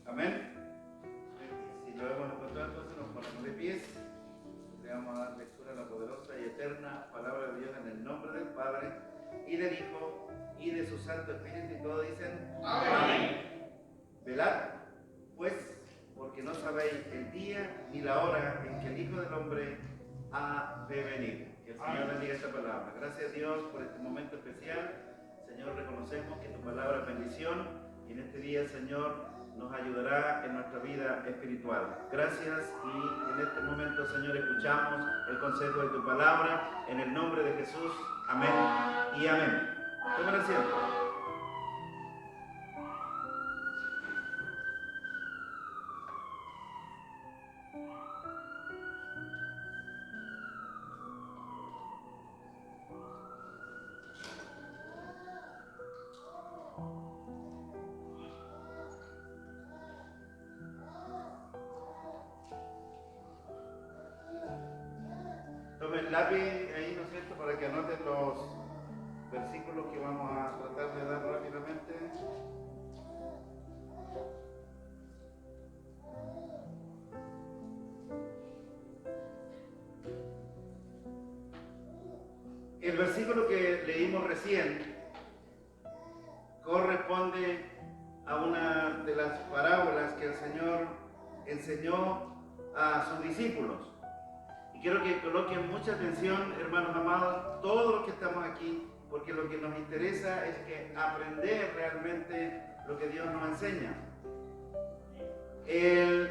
Amén. Si lo hemos encontrado, entonces nos ponemos de pies. Le vamos a dar lectura a la poderosa y eterna palabra de Dios en el nombre del Padre, y del Hijo, y de su Santo Espíritu, y todos dicen amén. Velad, pues, porque no sabéis el día ni la hora en que el Hijo del Hombre ha de venir. Que el Señor bendiga esta palabra. Gracias a Dios por este momento especial. Señor, reconocemos que tu palabra es bendición, y en este día el Señor nos ayudará en nuestra vida espiritual. Gracias, y en este momento, Señor, escuchamos el consejo de tu palabra en el nombre de Jesús. Amén y amén. Tomen asiento. Tomen lápiz ahí, ¿no es cierto?, para que anoten los versículos que vamos a tratar de dar rápidamente. El versículo que leímos recién corresponde a una de las parábolas que el Señor enseñó a sus discípulos. Y quiero que coloquen mucha atención, hermanos amados, todos los que estamos aquí, porque lo que nos interesa es que aprender realmente lo que Dios nos enseña. El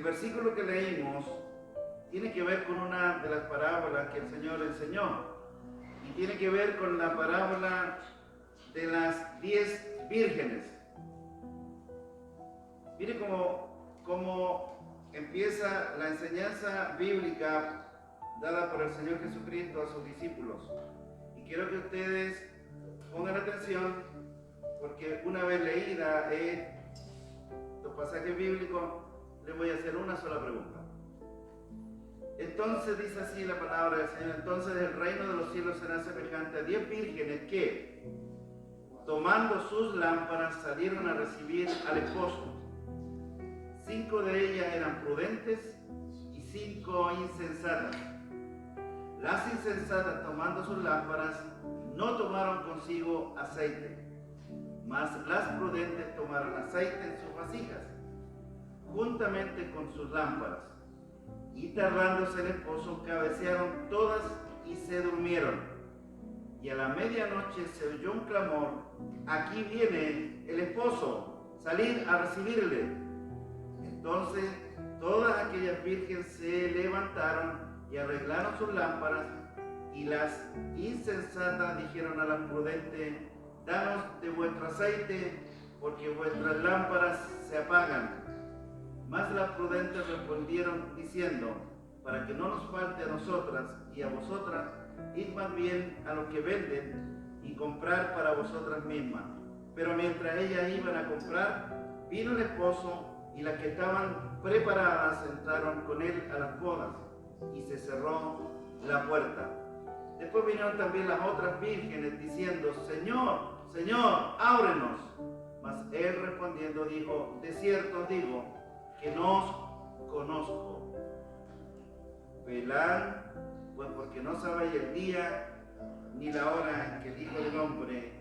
versículo que leímos tiene que ver con una de las parábolas que el Señor enseñó, y tiene que ver con la parábola de las 10 vírgenes. Mire cómo empieza la enseñanza bíblica dada por el Señor Jesucristo a sus discípulos. Y quiero que ustedes pongan atención, porque una vez leída los pasajes bíblicos, les voy a hacer una sola pregunta. Entonces dice así la palabra del Señor: entonces el reino de los cielos será semejante a 10 vírgenes que, tomando sus lámparas, salieron a recibir al esposo. 5 de ellas eran prudentes y 5 insensatas. Las insensatas, tomando sus lámparas, no tomaron consigo aceite, mas las prudentes tomaron aceite en sus vasijas, juntamente con sus lámparas. Y tardándose el esposo, cabecearon todas y se durmieron. Y a la medianoche se oyó un clamor: aquí viene el esposo, salid a recibirle. Entonces todas aquellas vírgenes se levantaron y arreglaron sus lámparas. Y las insensatas dijeron a las prudentes: danos de vuestro aceite, porque vuestras lámparas se apagan. Mas las prudentes respondieron diciendo: para que no nos falte a nosotras y a vosotras, id más bien a los que venden y comprar para vosotras mismas. Pero mientras ellas iban a comprar, vino el esposo, y las que estaban preparadas entraron con él a las bodas, y se cerró la puerta. Después vinieron también las otras vírgenes diciendo: Señor, Señor, ábrenos. Mas él respondiendo dijo: de cierto os digo que no os conozco. Velad, pues, porque no sabéis el día ni la hora en que el Hijo del Hombre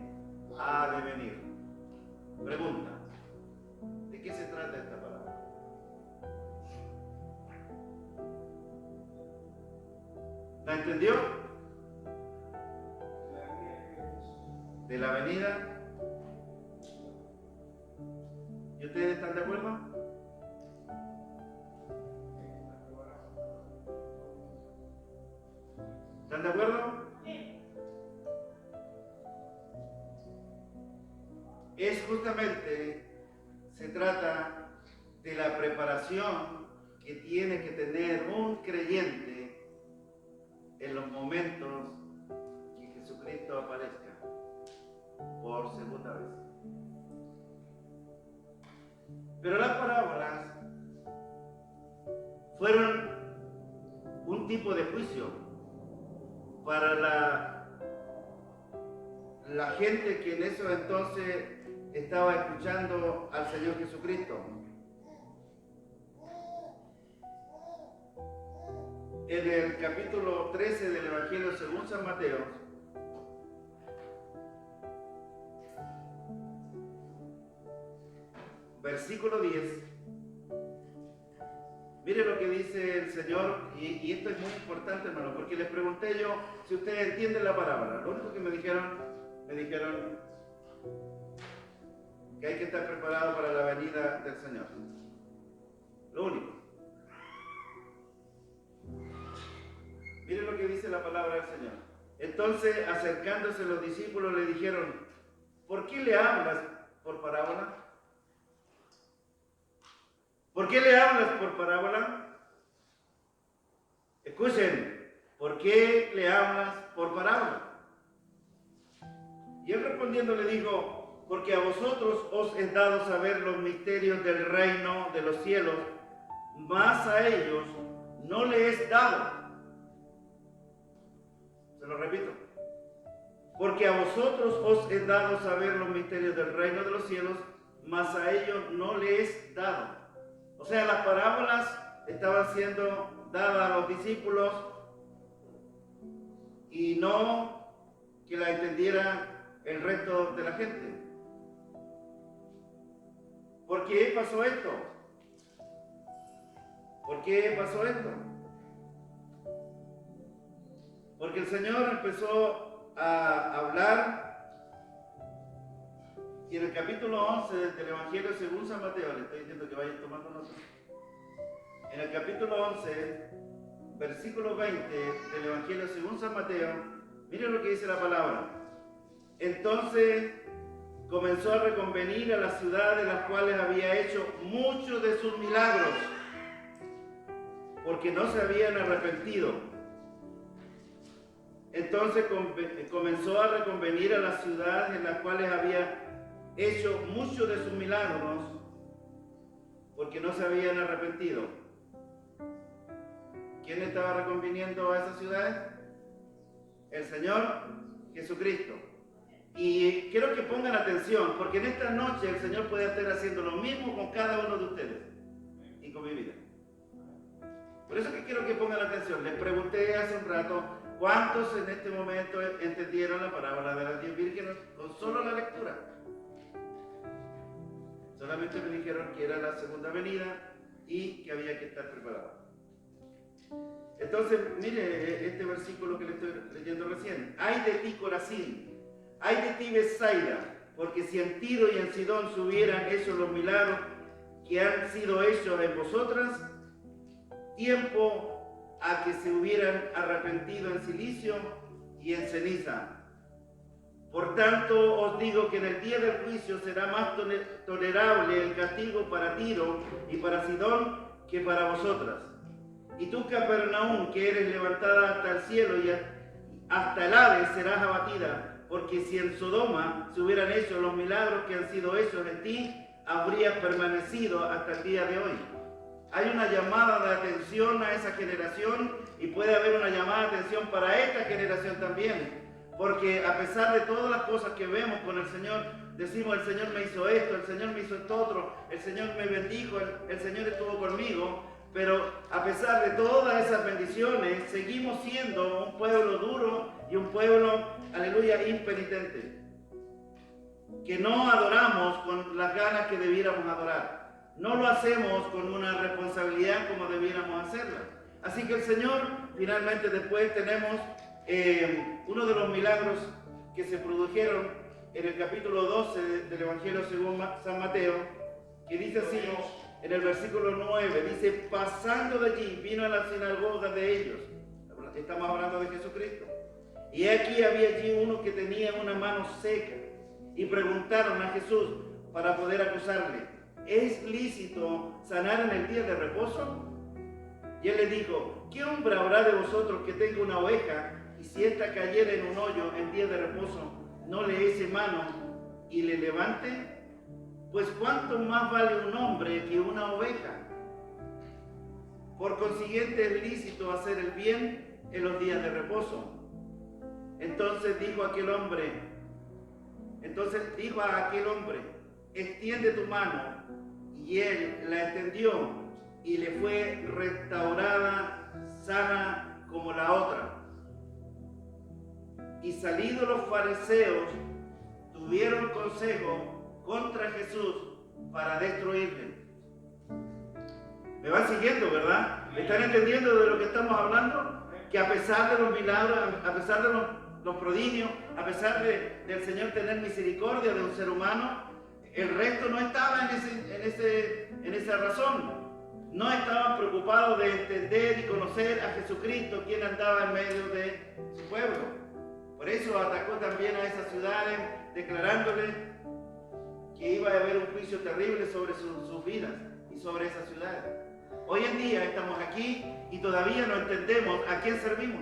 ha de venir. Pregunta: ¿de qué se trata esta palabra? ¿La entendió? De la venida. ¿Y ustedes están de acuerdo? ¿Están de acuerdo? Es justamente, se trata de la preparación que tiene que tener un creyente en los momentos que Jesucristo aparezca por segunda vez. Pero las parábolas fueron un tipo de juicio para la gente que en esos entonces estaba escuchando al Señor Jesucristo. En el capítulo 13 del Evangelio según San Mateo, versículo 10, mire lo que dice el Señor, y esto es muy importante, hermano, porque les pregunté yo si ustedes entienden la palabra. Lo único que me dijeron que hay que estar preparado para la venida del Señor. Lo único. Mire lo que dice la palabra del Señor. Entonces, acercándose los discípulos, le dijeron: ¿por qué le hablas por parábola? ¿Por qué le hablas por parábola? Escuchen, ¿por qué le hablas por parábola? Y él respondiendo le dijo: porque a vosotros os es dado saber los misterios del reino de los cielos, mas a ellos no les es dado. Se lo repito. Porque a vosotros os es dado saber los misterios del reino de los cielos, mas a ellos no les es dado. O sea, las parábolas estaban siendo dadas a los discípulos y no que la entendiera el resto de la gente. ¿Por qué pasó esto? ¿Por qué pasó esto? Porque el Señor empezó a hablar, y en el capítulo 11 del Evangelio según San Mateo, le estoy diciendo que vayan tomando nota. En el capítulo 11, versículo 20 del Evangelio según San Mateo, miren lo que dice la palabra. Entonces comenzó a reconvenir a las ciudades las cuales había hecho muchos de sus milagros, porque no se habían arrepentido. Entonces comenzó a reconvenir a las ciudades en las cuales había hecho muchos de sus milagros, porque no se habían arrepentido. ¿Quién estaba reconviniendo a esas ciudades? El Señor Jesucristo. Y quiero que pongan atención, porque en esta noche el Señor puede estar haciendo lo mismo con cada uno de ustedes y con mi vida. Por eso que quiero que pongan atención. Les pregunté hace un rato: ¿cuántos en este momento entendieron la parábola de las 10 vírgenes con solo la lectura? Solamente me dijeron que era la segunda venida y que había que estar preparado. Entonces, mire este versículo que le estoy leyendo recién. Ay de ti, Corazín, ay de ti, Betsaida, porque si en Tiro y en Sidón se hubieran hecho los milagros que han sido hechos en vosotras, tiempo a que se hubieran arrepentido en silicio y en ceniza. Por tanto, os digo que en el día del juicio será más tolerable el castigo para Tiro y para Sidón que para vosotras. Y tú, Capernaum, que eres levantada hasta el cielo y hasta el Hades, serás abatida, porque si en Sodoma se hubieran hecho los milagros que han sido hechos en ti, habrías permanecido hasta el día de hoy. Hay una llamada de atención a esa generación, y puede haber una llamada de atención para esta generación también, porque a pesar de todas las cosas que vemos con el Señor, decimos: el Señor me hizo esto, el Señor me hizo esto otro, el Señor me bendijo, el Señor estuvo conmigo. Pero a pesar de todas esas bendiciones, seguimos siendo un pueblo duro y un pueblo, aleluya, impenitente, que no adoramos con las ganas que debiéramos adorar. No lo hacemos con una responsabilidad como debiéramos hacerla. Así que el Señor, finalmente, después tenemos uno de los milagros que se produjeron en el capítulo 12 del Evangelio según San Mateo, que dice así, en el versículo 9, dice: pasando de allí, vino a la sinagoga de ellos. Estamos hablando de Jesucristo. Y aquí había allí uno que tenía una mano seca, y preguntaron a Jesús para poder acusarle: ¿es lícito sanar en el día de reposo? Y él le dijo: ¿qué hombre habrá de vosotros que tenga una oveja, y si ésta cayera en un hoyo en día de reposo, no le eche mano y le levante? Pues cuánto más vale un hombre que una oveja. Por consiguiente es lícito hacer el bien en los días de reposo. Entonces dijo a aquel hombre: extiende tu mano. Y él la extendió y le fue restaurada sana como la otra. Y salidos los fariseos, tuvieron consejo contra Jesús para destruirle. ¿Me van siguiendo, verdad? ¿Me están entendiendo de lo que estamos hablando? Que a pesar de los milagros, a pesar de los prodigios, a pesar del Señor tener misericordia de un ser humano, el resto no estaba en esa razón. No estaban preocupados de entender y conocer a Jesucristo, quien andaba en medio de su pueblo. Por eso atacó también a esas ciudades, declarándole que iba a haber un juicio terrible sobre sus vidas y sobre esas ciudades. Hoy en día estamos aquí y todavía no entendemos a quién servimos.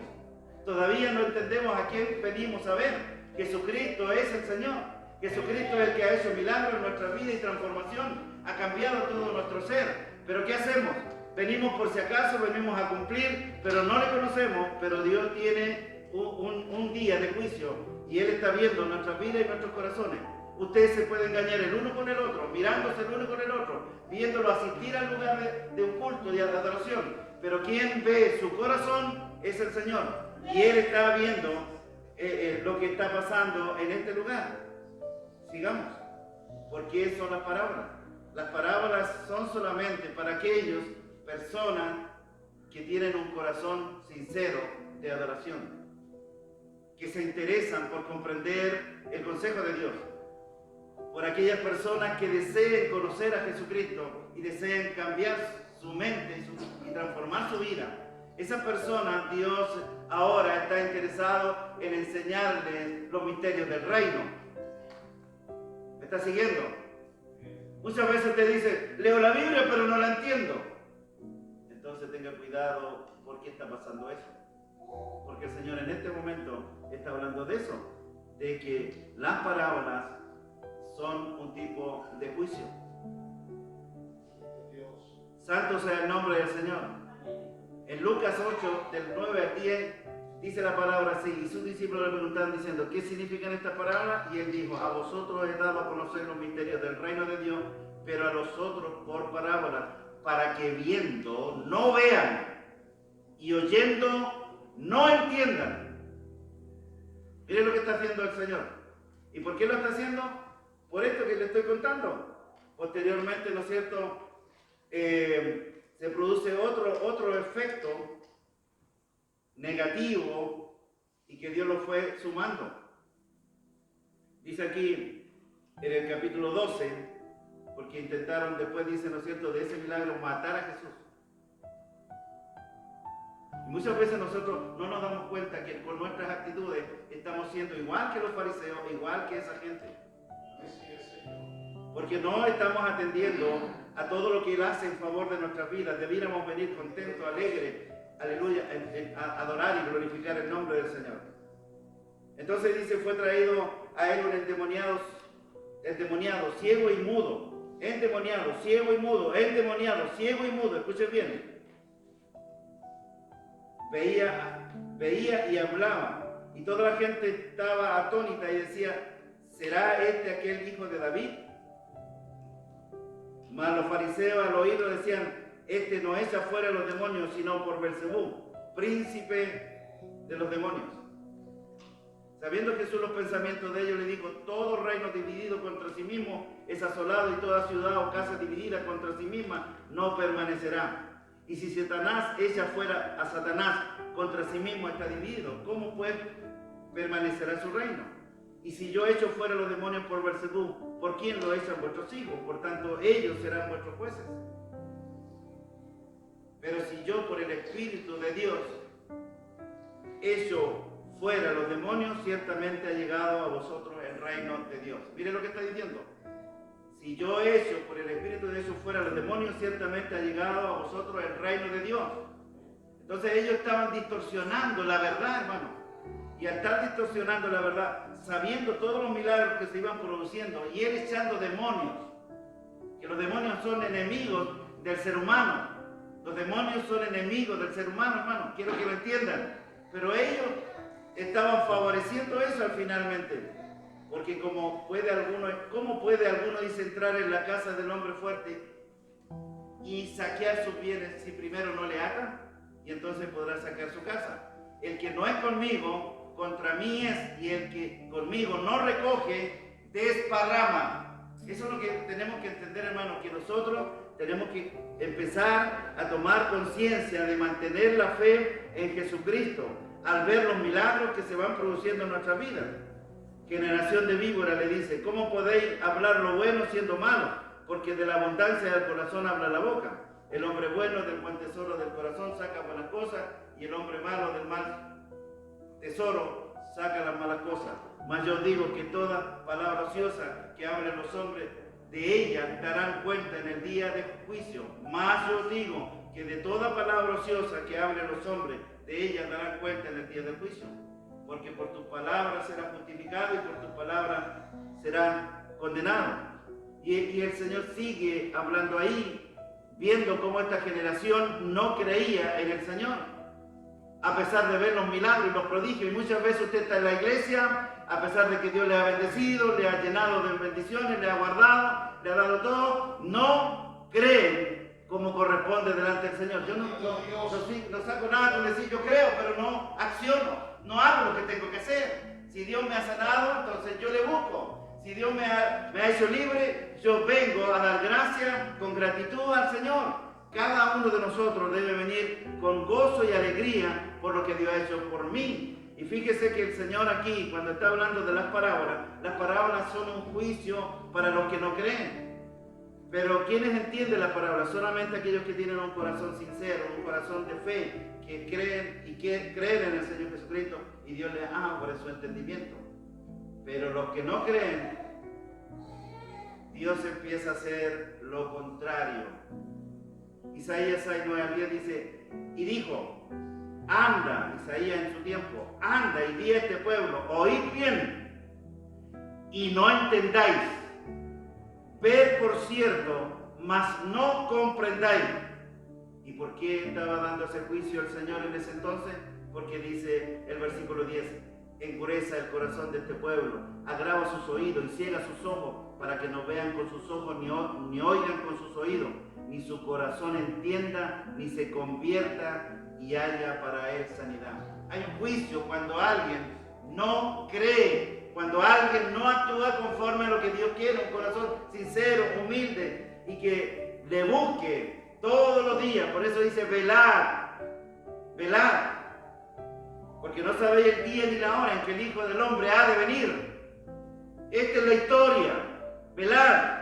Todavía no entendemos a quién venimos a ver. Jesucristo es el Señor. Jesucristo es el que ha hecho milagros en nuestra vida y transformación. Ha cambiado todo nuestro ser. Pero ¿qué hacemos? Venimos por si acaso, venimos a cumplir, pero no le conocemos. Pero Dios tiene un día de juicio y Él está viendo nuestras vidas y nuestros corazones. Ustedes se pueden engañar el uno con el otro, mirándose el uno con el otro, viéndolo asistir al lugar de un culto y de adoración. Pero quien ve su corazón es el Señor. Y Él está viendo lo que está pasando en este lugar. Sigamos. Porque son las parábolas. Las parábolas son solamente para aquellas personas que tienen un corazón sincero de adoración, que se interesan por comprender el consejo de Dios, por aquellas personas que deseen conocer a Jesucristo y deseen cambiar su mente y transformar su vida. Esas personas, Dios ahora está interesado en enseñarles los misterios del reino. ¿Me está siguiendo? Muchas veces te dice, leo la Biblia pero no la entiendo. Entonces tenga cuidado, ¿por qué está pasando eso? Porque el Señor en este momento está hablando de eso, de que las parábolas son un tipo de juicio. Santo sea el nombre del Señor. En Lucas 8, del 9 al 10, dice la palabra así, y sus discípulos le preguntaban diciendo, ¿qué significan estas palabras? Y él dijo, a vosotros he dado a conocer los misterios del reino de Dios, pero a los otros por parábolas, para que viendo no vean y oyendo no entiendan. Miren lo que está haciendo el Señor. ¿Y por qué lo está haciendo? Por esto que le estoy contando. Posteriormente, ¿no es cierto?, se produce otro efecto negativo y que Dios lo fue sumando. Dice aquí en el capítulo 12, porque intentaron después, dice, ¿no es cierto?, de ese milagro matar a Jesús. Y muchas veces nosotros no nos damos cuenta que con nuestras actitudes estamos siendo igual que los fariseos, igual que esa gente. Porque no estamos atendiendo a todo lo que Él hace en favor de nuestras vidas. Debiéramos venir contentos, alegres, aleluya, a adorar y glorificar el nombre del Señor. Entonces dice, fue traído a Él un endemoniado, ciego y mudo. Endemoniado, ciego y mudo, endemoniado, ciego y mudo. Escuchen bien. Veía y hablaba. Y toda la gente estaba atónita y decía, ¿será este aquel hijo de David? Mas los fariseos al oírlo decían, este no echa fuera los demonios, sino por Belcebú, príncipe de los demonios. Sabiendo Jesús los pensamientos de ellos, le dijo, todo reino dividido contra sí mismo es asolado, y toda ciudad o casa dividida contra sí misma no permanecerá. Y si Satanás echa fuera a Satanás, contra sí mismo está dividido, ¿cómo pues permanecerá su reino? Y si yo echo fuera los demonios por Belcebú, ¿por quién lo echan vuestros hijos? Por tanto, ellos serán vuestros jueces. Pero si yo por el Espíritu de Dios echo fuera los demonios, ciertamente ha llegado a vosotros el reino de Dios. Miren lo que está diciendo. Si yo echo por el Espíritu de Dios fuera los demonios, ciertamente ha llegado a vosotros el reino de Dios. Entonces ellos estaban distorsionando la verdad, hermano. Y al estar distorsionando la verdad, sabiendo todos los milagros que se iban produciendo, y él echando demonios, que los demonios son enemigos del ser humano. Los demonios son enemigos del ser humano, hermano. Quiero que lo entiendan. Pero ellos estaban favoreciendo eso finalmente. Porque ¿cómo puede alguno, dice, entrar en la casa del hombre fuerte y saquear sus bienes si primero no le ata? Y entonces podrá saquear su casa. El que no es conmigo, contra mí es, y el que conmigo no recoge, desparrama. Eso es lo que tenemos que entender, hermano, que nosotros tenemos que empezar a tomar conciencia de mantener la fe en Jesucristo al ver los milagros que se van produciendo en nuestra vida. Generación de víbora, le dice, ¿cómo podéis hablar lo bueno siendo malo? Porque de la abundancia del corazón habla la boca. El hombre bueno del buen tesoro del corazón saca buenas cosas, y el hombre malo del mal tesoro saca las malas cosas. Mas yo digo que toda palabra ociosa que hablen los hombres, de ella darán cuenta en el día de juicio. Mas yo digo que de toda palabra ociosa que hablen los hombres, de ella darán cuenta en el día del juicio. Porque por tu palabra será justificado y por tu palabra será condenado. Y el Señor sigue hablando ahí, viendo cómo esta generación no creía en el Señor, a pesar de ver los milagros y los prodigios. Y muchas veces usted está en la iglesia, a pesar de que Dios le ha bendecido, le ha llenado de bendiciones, le ha guardado, le ha dado todo, no creen como corresponde delante del Señor. Yo no saco nada con decir yo creo, pero no acciono, no hago lo que tengo que hacer. Si Dios me ha sanado, entonces yo le busco. Si Dios me ha hecho libre, yo vengo a dar gracias con gratitud al Señor. Cada uno de nosotros debe venir con gozo y alegría por lo que Dios ha hecho por mí. Y fíjese que el Señor aquí, cuando está hablando de las parábolas son un juicio para los que no creen. Pero ¿quiénes entienden las parábolas? Solamente aquellos que tienen un corazón sincero, un corazón de fe, que creen y que creen en el Señor Jesucristo, y Dios les abre su entendimiento. Pero los que no creen, Dios empieza a hacer lo contrario. Isaías 6:9-10 dice, y dijo, anda, Isaías en su tiempo, anda y di a este pueblo, oíd bien y no entendáis, ved por cierto, mas no comprendáis. ¿Y por qué estaba dando ese juicio el Señor en ese entonces? Porque dice el versículo 10, endureza el corazón de este pueblo, agrava sus oídos y ciega sus ojos, para que no vean con sus ojos ni oigan con sus oídos, ni su corazón entienda, ni se convierta y haya para él sanidad. Hay un juicio cuando alguien no cree, cuando alguien no actúa conforme a lo que Dios quiere, un corazón sincero, humilde y que le busque todos los días. Por eso dice velad, velad, porque no sabéis el día ni la hora en que el Hijo del Hombre ha de venir. Esta es la historia, velad.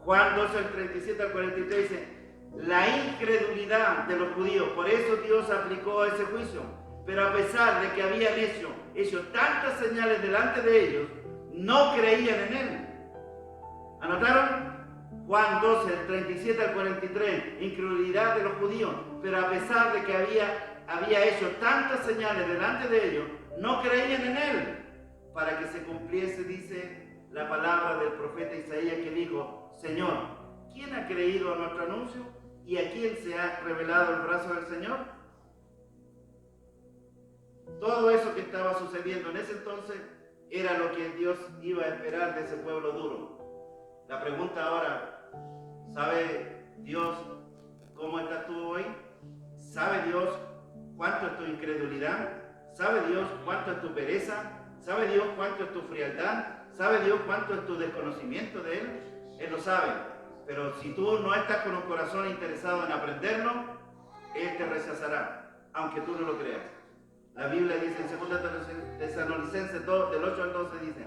Juan 12, el 37 al 43 dice, la incredulidad de los judíos, por eso Dios aplicó ese juicio. Pero a pesar de que habían hecho tantas señales delante de ellos, no creían en él. ¿Anotaron? Juan 12, el 37 al 43, incredulidad de los judíos, pero a pesar de que había hecho tantas señales delante de ellos, no creían en él, para que se cumpliese, dice la palabra del profeta Isaías, que dijo, Señor, ¿quién ha creído a nuestro anuncio? ¿Y a quién se ha revelado el brazo del Señor? Todo eso que estaba sucediendo en ese entonces era lo que Dios iba a esperar de ese pueblo duro. La pregunta ahora, ¿sabe Dios cómo estás tú hoy? ¿Sabe Dios cuánto es tu incredulidad? ¿Sabe Dios cuánto es tu pereza? ¿Sabe Dios cuánto es tu frialdad? ¿Sabe Dios cuánto es tu desconocimiento de Él? Él lo sabe. Pero si tú no estás con un corazón interesado en aprenderlo, Él te rechazará, aunque tú no lo creas. La Biblia dice en 2 Tesalonicenses 2, del 8 al 12, dice,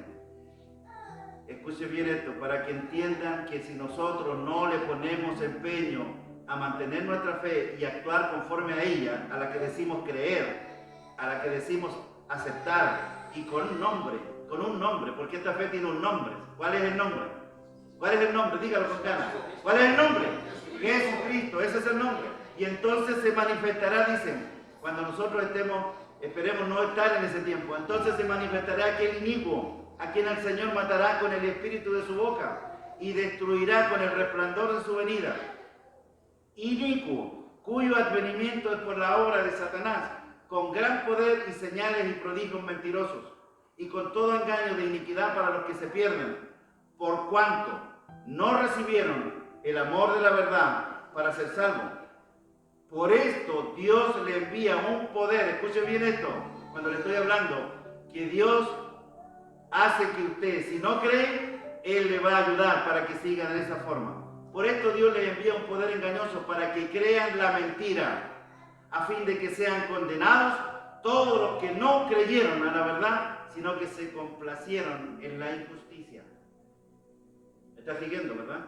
escuche bien esto, para que entiendan que si nosotros no le ponemos empeño a mantener nuestra fe y actuar conforme a ella, a la que decimos creer, a la que decimos aceptar, y con un nombre, porque esta fe tiene un nombre. ¿Cuál es el nombre? ¿Cuál es el nombre? Dígalo con ganas. ¿Cuál es el nombre? Jesucristo, ese es el nombre. Y entonces se manifestará, dicen, cuando nosotros esperemos no estar en ese tiempo, entonces se manifestará aquel inicuo, a quien el Señor matará con el espíritu de su boca y destruirá con el resplandor de su venida. Inicuo, cuyo advenimiento es por la obra de Satanás, con gran poder y señales y prodigios mentirosos, y con todo engaño de iniquidad para los que se pierden, por cuanto no recibieron el amor de la verdad para ser salvos. Por esto Dios le envía un poder, escuche bien esto, cuando le estoy hablando, que Dios hace que usted, si no cree, Él le va a ayudar para que siga de esa forma. Por esto Dios le envía un poder engañoso para que crean la mentira, a fin de que sean condenados todos los que no creyeron a la verdad, sino que se complacieron en la injusticia. ¿Me está siguiendo, verdad?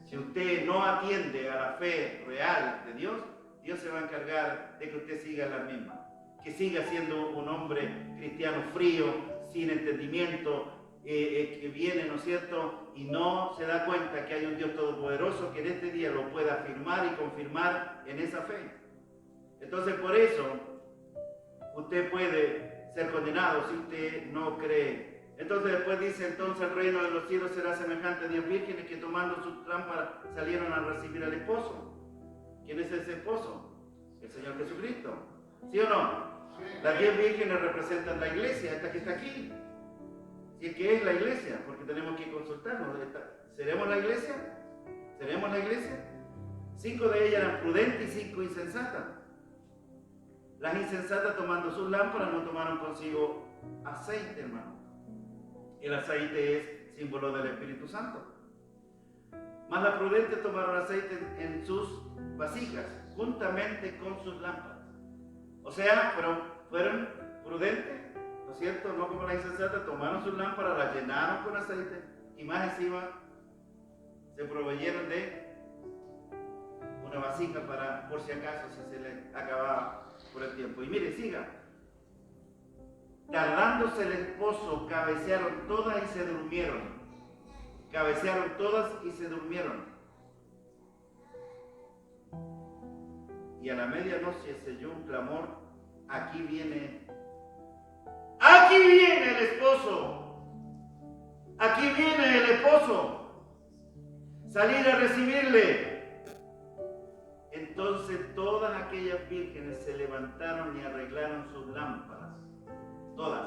Si usted no atiende a la fe real de Dios, Dios se va a encargar de que usted siga la misma. Que siga siendo un hombre cristiano frío, sin entendimiento, que viene, ¿no es cierto? Y no se da cuenta que hay un Dios todopoderoso que en este día lo pueda afirmar y confirmar en esa fe. Entonces, por eso, usted puede ser condenado si usted no cree. Entonces después dice, entonces el reino de los cielos será semejante a 10 vírgenes que tomando sus lámparas salieron a recibir al esposo. ¿Quién es ese esposo? El Señor Jesucristo. ¿Sí o no? Las 10 vírgenes representan la iglesia, esta que está aquí. Si es que es la iglesia, porque tenemos que consultarnos. ¿Seremos la iglesia? ¿Seremos la iglesia? 5 de ellas eran prudentes y 5 insensatas. Las insensatas, tomando sus lámparas, no tomaron consigo aceite, hermano. El aceite es símbolo del Espíritu Santo. Mas las prudentes tomaron aceite en sus vasijas, juntamente con sus lámparas. O sea, fueron prudentes, ¿no es cierto? No como las insensatas, tomaron sus lámparas, las llenaron con aceite y más encima se proveyeron de una vasija para, por si acaso, si se les acababa por el tiempo. Y mire, siga. Tardándose el esposo, cabecearon todas y se durmieron. Cabecearon todas y se durmieron. Y a la medianoche se oyó un clamor: aquí viene el esposo, aquí viene el esposo, salir a recibirle. Entonces todas aquellas vírgenes se levantaron y arreglaron sus lámparas. Todas.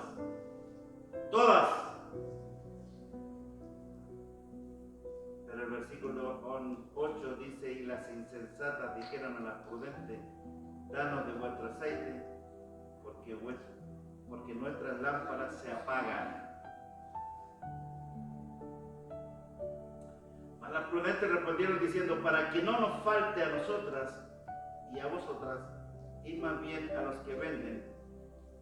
Pero el versículo 8 dice: y las insensatas dijeron a las prudentes: danos de vuestro aceite, porque nuestras lámparas se apagan. Mas las prudentes respondieron diciendo: para que no nos falte a nosotras y a vosotras, id más bien a los que venden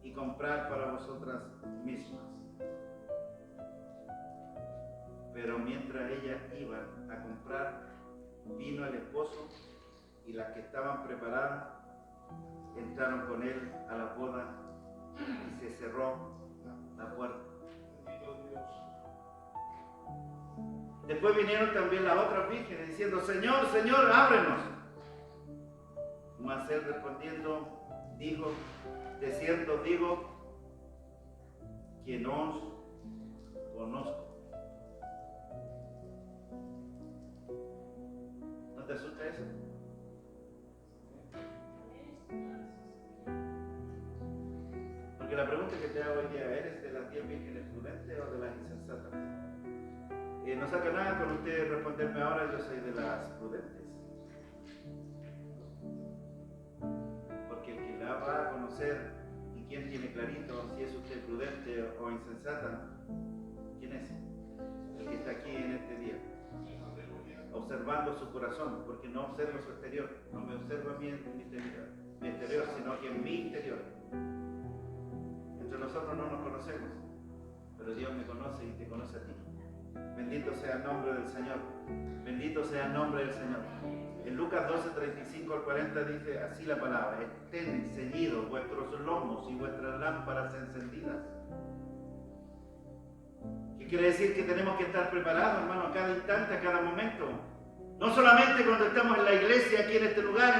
y comprar para vosotras mismas. Pero mientras ellas iban a comprar, vino el esposo, y las que estaban preparadas entraron con él a la boda, y se cerró la puerta. Después vinieron también las otras vírgenes diciendo: Señor, Señor, ábrenos. Mas él respondiendo dijo: de cierto digo que no os conozco. ¿No te asusta eso? Porque la pregunta que te hago hoy día: ¿eres de las 10 vírgenes prudentes o de las insensatas? No saca nada con usted responderme ahora: yo soy de las prudentes. Porque el que la va a conocer y quien tiene clarito si es usted prudente o insensata, ¿quién es? El que está aquí en este día, observando su corazón, porque no observa su exterior, no me observa a mí en mi exterior, sino que en mi interior. Entre nosotros no nos conocemos, pero Dios me conoce y te conoce a ti. Bendito sea el nombre del Señor. Bendito sea el nombre del Señor. En Lucas 12, 35 al 40 dice así la palabra: estén ceñidos vuestros lomos y vuestras lámparas encendidas. ¿Qué quiere decir? Que tenemos que estar preparados, hermano, a cada instante, a cada momento. No solamente cuando estamos en la iglesia, aquí en este lugar,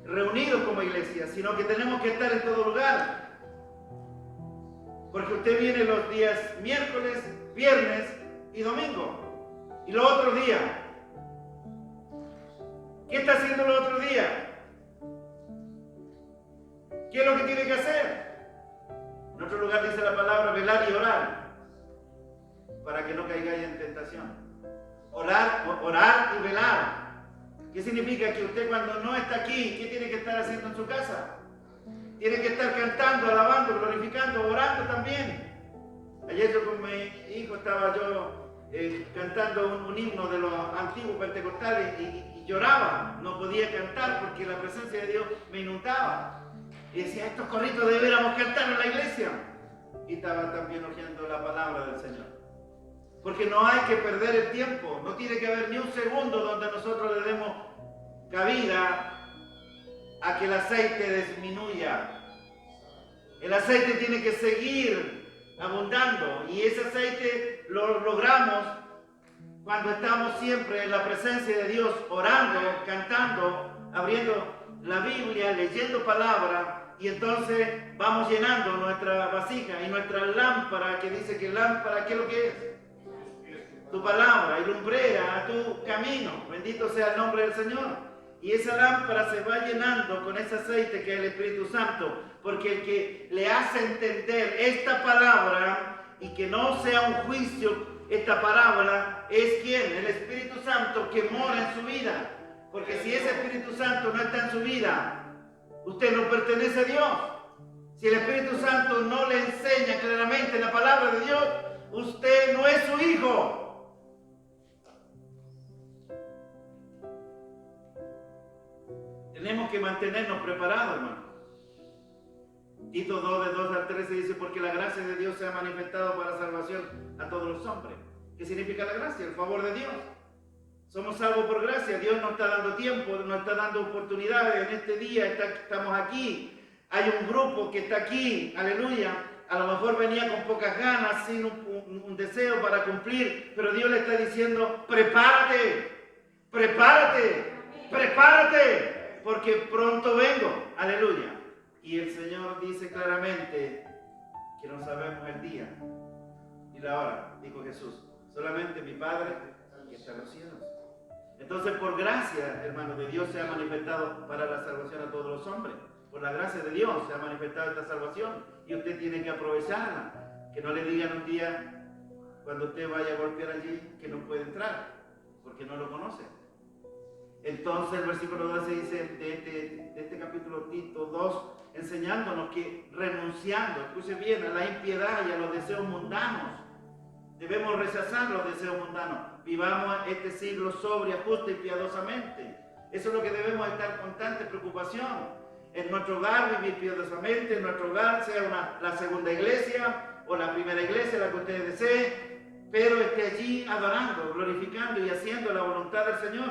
reunidos como iglesia, sino que tenemos que estar en todo lugar. Porque usted viene los días miércoles, viernes y domingo. ¿Y los otros días? ¿Qué está haciendo los otros días? ¿Qué es lo que tiene que hacer? En otro lugar dice la palabra velar y orar, para que no caigáis en tentación. Orar y velar. ¿Qué significa? Que usted cuando no está aquí, ¿qué tiene que estar haciendo en su casa? Tiene que estar cantando, alabando, glorificando, orando también. Ayer yo con mi hijo estaba cantando un himno de los antiguos pentecostales y lloraba. No podía cantar porque la presencia de Dios me inundaba. Y decía, estos corritos debiéramos cantar en la iglesia. Y estaba también hojeando la palabra del Señor. Porque no hay que perder el tiempo. No tiene que haber ni un segundo donde nosotros le demos cabida a que el aceite disminuya. El aceite tiene que seguir abundando. Y ese aceite lo logramos cuando estamos siempre en la presencia de Dios, orando, cantando, abriendo la Biblia, leyendo palabra. Y entonces vamos llenando nuestra vasija y nuestra lámpara, que dice que lámpara, ¿qué es lo que es? Tu palabra y lumbrera a tu camino. Bendito sea el nombre del Señor. Y esa lámpara se va llenando con ese aceite que es el Espíritu Santo, porque el que le hace entender esta palabra y que no sea un juicio esta parábola es ¿quién? El Espíritu Santo que mora en su vida. Porque si ese Espíritu Santo no está en su vida, usted no pertenece a Dios. Si el Espíritu Santo no le enseña claramente la palabra de Dios, usted no es su hijo. Tenemos que mantenernos preparados, hermano. Tito 2, de 2 al 13 dice, porque la gracia de Dios se ha manifestado para salvación a todos los hombres. ¿Qué significa la gracia? El favor de Dios. Somos salvos por gracia. Dios nos está dando tiempo, nos está dando oportunidades. En este día estamos aquí. Hay un grupo que está aquí, aleluya. A lo mejor venía con pocas ganas, sin un deseo para cumplir, pero Dios le está diciendo, prepárate, prepárate, prepárate, porque pronto vengo, aleluya. Y el Señor dice claramente que no sabemos el día y la hora, dijo Jesús, solamente mi Padre que está en los cielos. Entonces, por gracia, hermano, de Dios se ha manifestado para la salvación a todos los hombres. Por la gracia de Dios se ha manifestado esta salvación y usted tiene que aprovecharla. Que no le digan un día, cuando usted vaya a golpear allí, que no puede entrar, porque no lo conoce. Entonces el versículo 12 dice de este capítulo Tito 2, enseñándonos que renunciando, escuche bien, a la impiedad y a los deseos mundanos, debemos rechazar los deseos mundanos. Vivamos este siglo sobria, justa y piadosamente. Eso es lo que debemos estar en constante preocupación. En nuestro hogar vivir piadosamente, en nuestro hogar sea la segunda iglesia o la primera iglesia, la que usted desee, pero esté allí adorando, glorificando y haciendo la voluntad del Señor,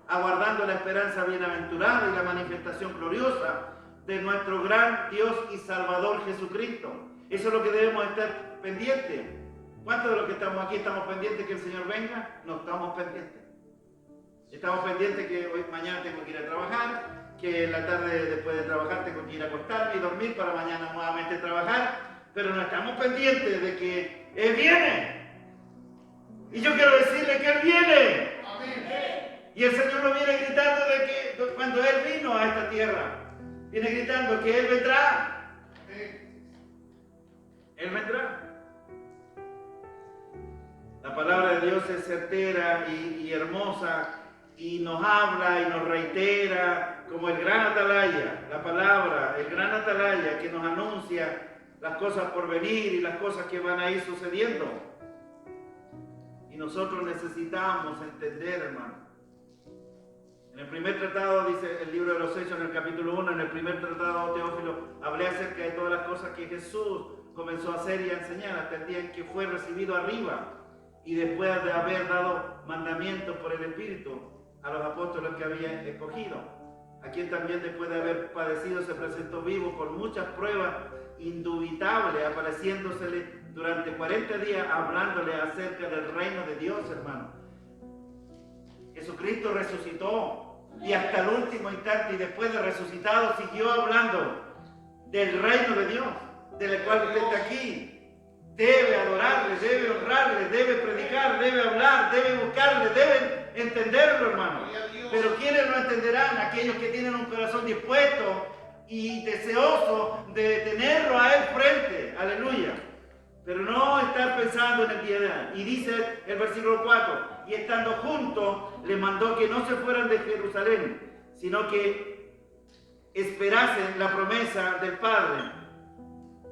aguardando la esperanza bienaventurada y la manifestación gloriosa de nuestro gran Dios y Salvador Jesucristo. Eso es lo que debemos estar pendientes. ¿Cuántos de los que estamos aquí estamos pendientes que el Señor venga? No estamos pendientes. Estamos pendientes que hoy, mañana tengo que ir a trabajar, que en la tarde después de trabajar tengo que ir a acostarme y dormir para mañana nuevamente trabajar, pero no estamos pendientes de que Él viene. Y yo quiero decirle que Él viene. Amén. Y el Señor lo viene gritando de que cuando Él vino a esta tierra, viene gritando que Él vendrá. Él vendrá. La palabra de Dios es certera y hermosa y nos habla y nos reitera como el gran atalaya, la palabra, el gran atalaya que nos anuncia las cosas por venir y las cosas que van a ir sucediendo. Y nosotros necesitamos entender, hermano. En el primer tratado, dice el libro de los Hechos, en el capítulo 1, en el primer tratado, Teófilo, hablé acerca de todas las cosas que Jesús comenzó a hacer y a enseñar hasta el día en que fue recibido arriba y después de haber dado mandamientos por el Espíritu a los apóstoles que había escogido, a quien también después de haber padecido se presentó vivo con muchas pruebas indubitables, apareciéndosele durante 40 días, hablándole acerca del reino de Dios, hermano. Jesucristo resucitó y hasta el último instante y después de resucitado siguió hablando del reino de Dios, del cual usted está aquí. Debe adorarle, debe honrarle, debe predicar, debe hablar, debe buscarle, deben entenderlo, hermano. Pero ¿quiénes lo entenderán? Aquellos que tienen un corazón dispuesto y deseoso de tenerlo a él frente, aleluya. Pero no estar pensando en el día de hoy. Y dice el versículo 4, y estando juntos, le mandó que no se fueran de Jerusalén, sino que esperasen la promesa del Padre,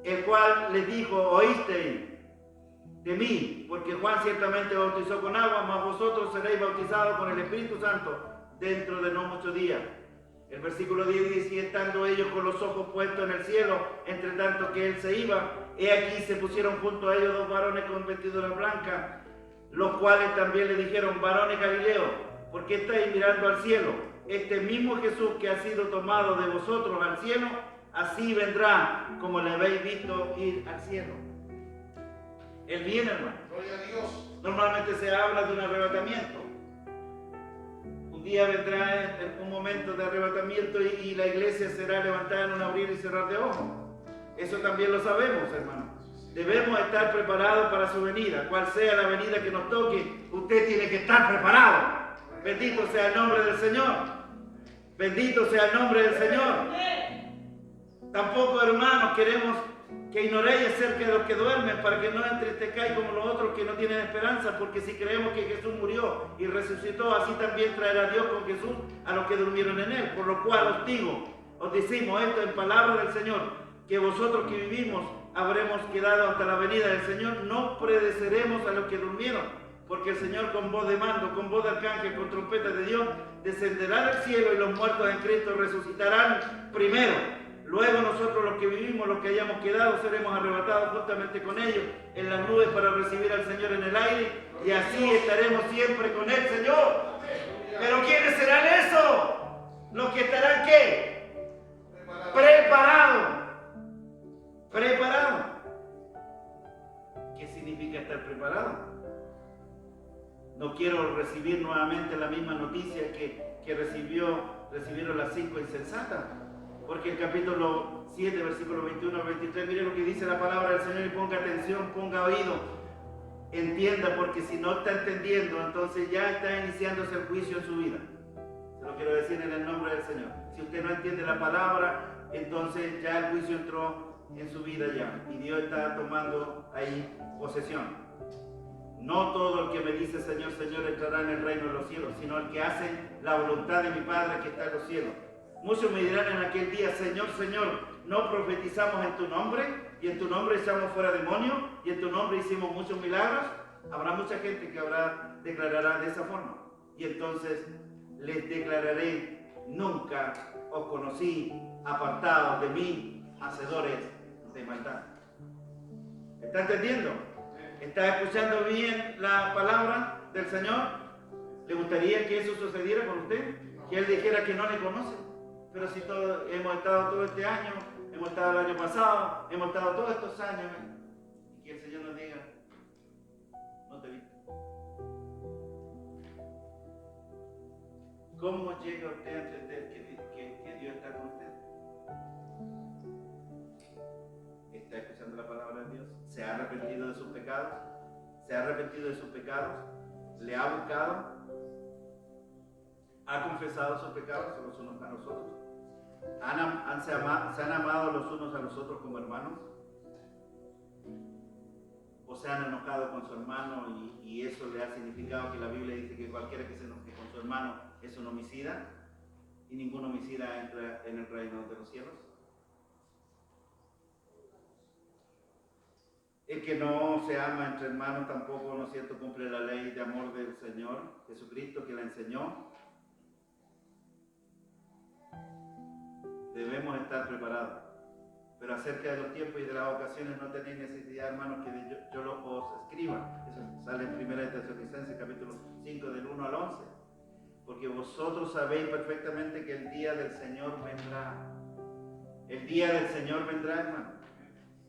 el cual les dijo, oísteis de mí, porque Juan ciertamente bautizó con agua, mas vosotros seréis bautizados con el Espíritu Santo dentro de no muchos días. El versículo 10 dice, y estando ellos con los ojos puestos en el cielo, entre tanto que él se iba, he aquí se pusieron junto a ellos dos varones con vestiduras blancas, los cuales también le dijeron, varones Galileos, ¿por qué estáis mirando al cielo? Este mismo Jesús que ha sido tomado de vosotros al cielo, así vendrá como le habéis visto ir al cielo. Él viene, hermano. Gloria a Dios. Normalmente se habla de un arrebatamiento. Un día vendrá un momento de arrebatamiento y la iglesia será levantada en un abrir y cerrar de ojos. Eso también lo sabemos, hermano. Debemos estar preparados para su venida. Cual sea la venida que nos toque, usted tiene que estar preparado. Bendito sea el nombre del Señor. Bendito sea el nombre del Señor. Tampoco, hermanos, queremos que ignoréis acerca de los que duermen, para que no entristezcáis como los otros que no tienen esperanza, porque si creemos que Jesús murió y resucitó, así también traerá Dios con Jesús a los que durmieron en él. Por lo cual os digo, os decimos esto en palabra del Señor, que vosotros que vivimos habremos quedado hasta la venida del Señor, no predeceremos a los que durmieron, porque el Señor con voz de mando, con voz de arcángel, con trompeta de Dios, descenderá del cielo y los muertos en Cristo resucitarán primero. Luego nosotros los que vivimos, los que hayamos quedado, seremos arrebatados juntamente con ellos en las nubes para recibir al Señor en el aire, y así estaremos siempre con el Señor. ¿Pero quiénes serán esos? Los que estarán ¿qué? Preparados. Preparados. ¿Qué significa estar preparado? No quiero recibir nuevamente la misma noticia que recibieron las 5 insensatas. Porque el capítulo 7, versículo 21 al 23, mire lo que dice la palabra del Señor y ponga atención, ponga oído, entienda, porque si no está entendiendo, entonces ya está iniciándose el juicio en su vida. Se lo quiero decir en el nombre del Señor. Si usted no entiende la palabra, entonces ya el juicio entró en su vida ya, y Dios está tomando ahí posesión. No todo el que me dice Señor, Señor entrará en el reino de los cielos, sino el que hace la voluntad de mi Padre que está en los cielos. Muchos me dirán en aquel día, Señor, Señor, ¿no profetizamos en tu nombre? Y en tu nombre echamos fuera demonios, y en tu nombre hicimos muchos milagros. Habrá mucha gente que declarará de esa forma. Y entonces les declararé, nunca os conocí, apartados de mí, hacedores de maldad. ¿Está entendiendo? ¿Está escuchando bien la palabra del Señor? ¿Le gustaría que eso sucediera con usted? Que Él dijera que no le conoce. Pero si hemos estado todo este año, hemos estado el año pasado, hemos estado todos estos años, y que el Señor nos diga, no te vi. ¿Cómo llega usted a entender que Dios está con usted? ¿Está escuchando la palabra de Dios? ¿Se ha arrepentido de sus pecados? ¿Se ha arrepentido de sus pecados? ¿Le ha buscado? ¿Ha confesado sus pecados los unos a los otros? ¿Se han amado los unos a los otros como hermanos? ¿O se han enojado con su hermano y eso le ha significado que la Biblia dice que cualquiera que se enoje con su hermano es un homicida y ningún homicida entra en el reino de los cielos? El que no se ama entre hermanos tampoco, ¿no es cierto?, cumple la ley de amor del Señor Jesucristo que la enseñó. Debemos estar preparados. Pero acerca de los tiempos y de las ocasiones no tenéis necesidad, hermanos, que yo os escriba. Eso sale en 1 Tesalonicenses capítulo 5 del 1 al 11. Porque vosotros sabéis perfectamente que el día del Señor vendrá. El día del Señor vendrá, hermano.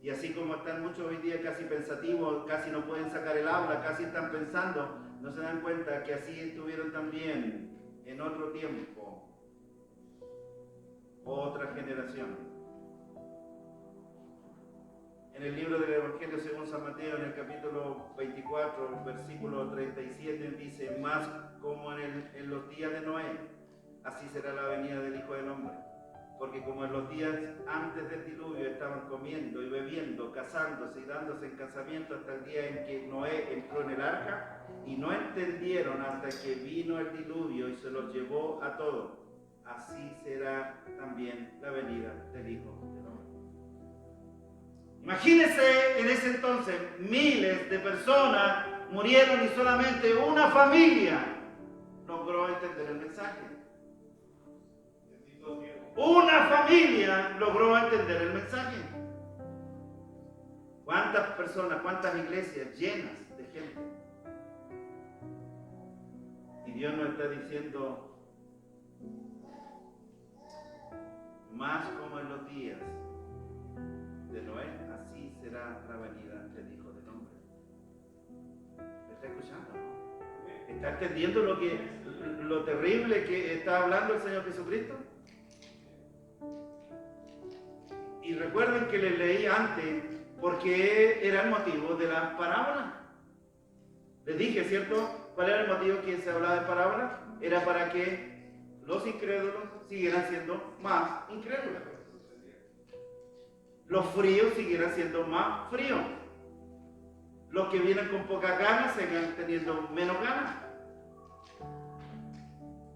Y así como están muchos hoy día casi pensativos, casi no pueden sacar el habla, casi están pensando, no se dan cuenta que así estuvieron también en otro tiempo, otra generación. En el libro del Evangelio según San Mateo, en el capítulo 24, versículo 37, dice, más como en los días de Noé, así será la venida del Hijo del Hombre. porque como en los días antes del diluvio estaban comiendo y bebiendo, casándose y dándose en casamiento hasta el día en que Noé entró en el arca, y no entendieron hasta que vino el diluvio y se los llevó a todos, así será también la venida del Hijo del Hombre. Imagínense, en ese entonces miles de personas murieron y solamente una familia logró entender el mensaje. Una familia logró entender el mensaje. ¿Cuántas personas, cuántas iglesias llenas de gente? Y Dios nos está diciendo, más como en los días de Noé, así será la venida del Hijo del Hombre. ¿Me está escuchando? ¿Está entendiendo lo terrible que está hablando el Señor Jesucristo? Y recuerden que les leí antes porque era el motivo de la parábola. Les dije, ¿cierto? ¿Cuál era el motivo que se hablaba de parábola? Era para que los incrédulos siguieran siendo más incrédulos. Los fríos siguieran siendo más fríos. Los que vienen con pocas ganas sigan teniendo menos ganas.